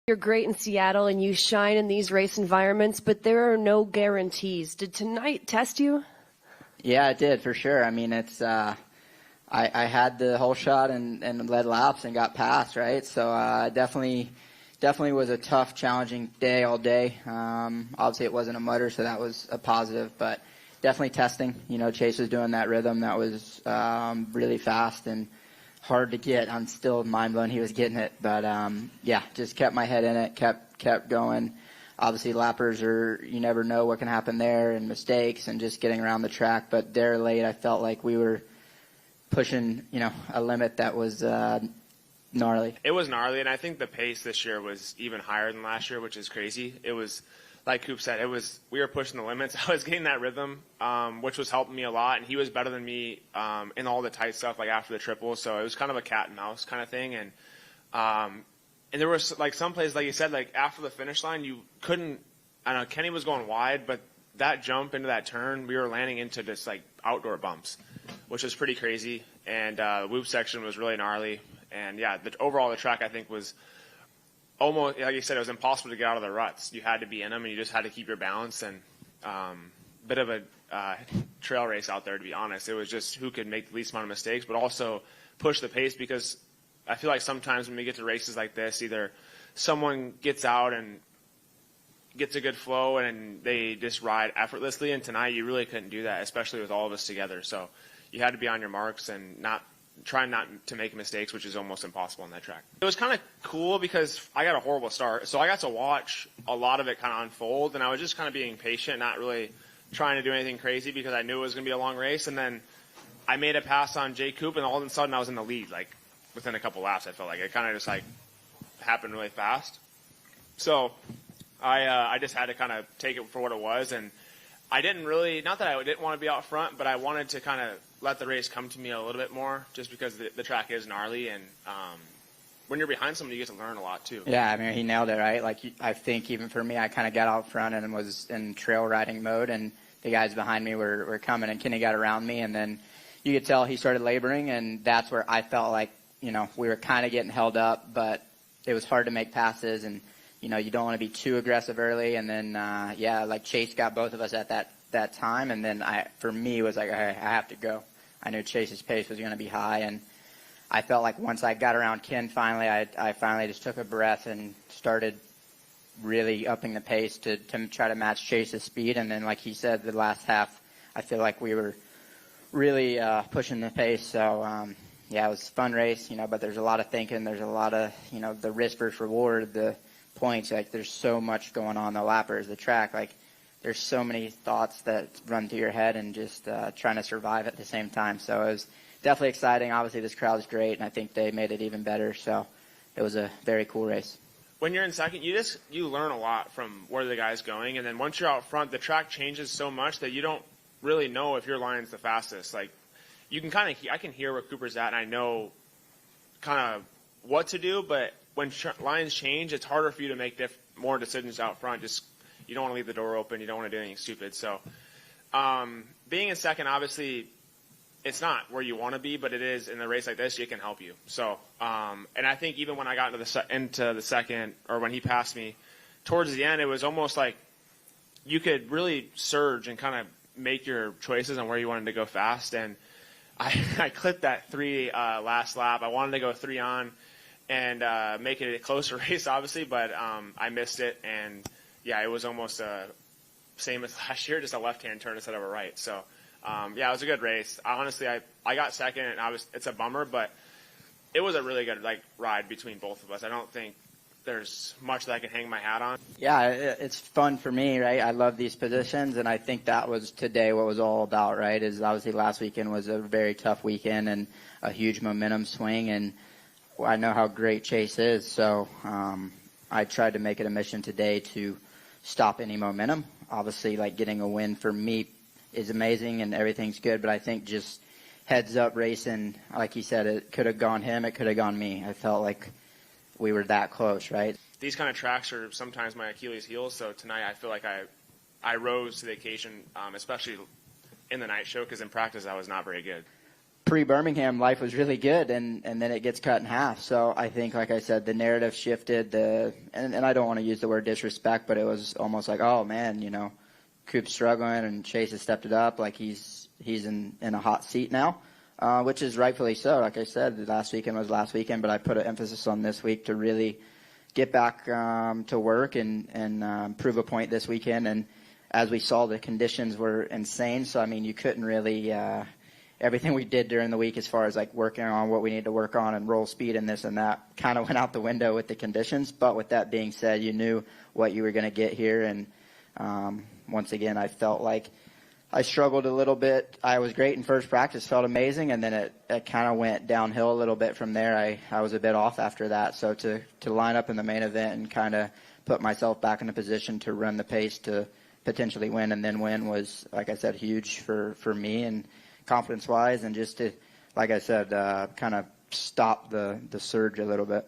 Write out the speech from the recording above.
You're great in Seattle and you shine in these race environments, but there are no guarantees. Did tonight test you? Yeah, it did for sure. I mean, it's I had the whole shot and led laps and got past, right? So definitely was a tough, challenging day all day. Obviously, it wasn't a mutter, so that was a positive, but definitely testing. You know, Chase was doing that rhythm that was really fast and hard to get. I'm still mind blown he was getting it, but yeah, just kept my head in it, kept going. Obviously, lappers you never know what can happen there, and mistakes and just getting around the track. But there late, I felt like we were pushing, a limit that was gnarly. It was gnarly, and I think the pace this year was even higher than last year, which is crazy. It was, like Coop said, we were pushing the limits. I was getting that rhythm, which was helping me a lot, and he was better than me in all the tight stuff, like after the triple. So it was kind of a cat and mouse kind of thing, and there was like some places, like you said, like after the finish line, you couldn't. I don't know, Kenny was going wide, but that jump into that turn, we were landing into just like outdoor bumps, which was pretty crazy. And the whoop section was really gnarly. And yeah, overall the track I think was almost, like you said, it was impossible to get out of the ruts. You had to be in them, and you just had to keep your balance. And bit of a trail race out there, to be honest. It was just who could make the least amount of mistakes, but also push the pace, because I feel like sometimes when we get to races like this, either someone gets out and gets a good flow and they just ride effortlessly, and tonight you really couldn't do that, especially with all of us together. So you had to be on your marks and try not to make mistakes, which is almost impossible on that track. It was kind of cool because I got a horrible start, so I got to watch a lot of it kind of unfold, and I was just kind of being patient, not really trying to do anything crazy because I knew it was going to be a long race. And then I made a pass on Jay Coop, and all of a sudden I was in the lead, like within a couple laps. I felt like it kind of just like happened really fast. So I just had to kind of take it for what it was, and I didn't really, not that I didn't want to be out front, but I wanted to kind of let the race come to me a little bit more, just because the track is gnarly, and when you're behind someone, you get to learn a lot too. Yeah, I mean, he nailed it, right? Like, I think even for me, I kind of got out front and was in trail riding mode, and the guys behind me were coming, and Kenny got around me, and then you could tell he started laboring, and that's where I felt like, we were kind of getting held up, but it was hard to make passes, and, you don't want to be too aggressive early. And then, like Chase got both of us at that time, and then for me, was like, I have to go. I knew Chase's pace was going to be high, and I felt like once I got around Ken finally, I finally just took a breath and started really upping the pace to try to match Chase's speed. And then, like he said, the last half, I feel like we were really pushing the pace. So, yeah, it was a fun race, but there's a lot of thinking. There's a lot of, the risk versus reward, the points. Like, there's so much going on, the lappers, the track. Like, there's so many thoughts that run through your head, and just trying to survive at the same time. So it was definitely exciting. Obviously, this crowd is great, and I think they made it even better. So it was a very cool race. When you're in second, you learn a lot from where the guy's going, and then once you're out front, the track changes so much that you don't really know if your line's the fastest. Like, you can I can hear where Cooper's at, and I know kind of what to do, but when lines change, it's harder for you to make more decisions out front. Just, you don't want to leave the door open. You don't want to do anything stupid. So being in second, obviously, it's not where you want to be, but it is in a race like this. It can help you. So, and I think even when I got into the second, or when he passed me, towards the end, it was almost like you could really surge and kind of make your choices on where you wanted to go fast. And I clipped that 3 last lap. I wanted to go 3 on and make it a closer race, obviously, but I missed it. And yeah, it was almost same as last year, just a left-hand turn instead of a right. So, yeah, it was a good race. Honestly, I got second, and it's a bummer, but it was a really good ride between both of us. I don't think there's much that I can hang my hat on. Yeah, it's fun for me, right? I love these positions, and I think that was today what was all about, right? Is obviously last weekend was a very tough weekend and a huge momentum swing, and I know how great Chase is, so I tried to make it a mission today to stop any momentum. Obviously, getting a win for me is amazing and everything's good, but I think just heads up racing, like he said, it could have gone him, it could have gone me. I felt like we were that close, right? These kind of tracks are sometimes my Achilles heel, so tonight I feel like I rose to the occasion, especially in the night show, because in practice I was not very good. pre-Birmingham, life was really good, and then it gets cut in half. So I think, like I said, the narrative shifted. And I don't want to use the word disrespect, but it was almost like, oh, man, you know, Coop's struggling, and Chase has stepped it up. Like, he's in a hot seat now, which is rightfully so. Like I said, the last weekend was last weekend, but I put an emphasis on this week to really get back to work and prove a point this weekend. And as we saw, the conditions were insane. So, I mean, you couldn't really everything we did during the week as far as like working on what we need to work on and roll speed and this and that kind of went out the window with the conditions. But with that being said, you knew what you were going to get here. And once again, I felt like I struggled a little bit. I was great in first practice, felt amazing, and then it kind of went downhill a little bit from there. I was a bit off after that. So to line up in the main event and kind of put myself back in a position to run the pace to potentially win and then win was, like I said, huge for me and confidence-wise, and just to, like I said, kind of stop the surge a little bit.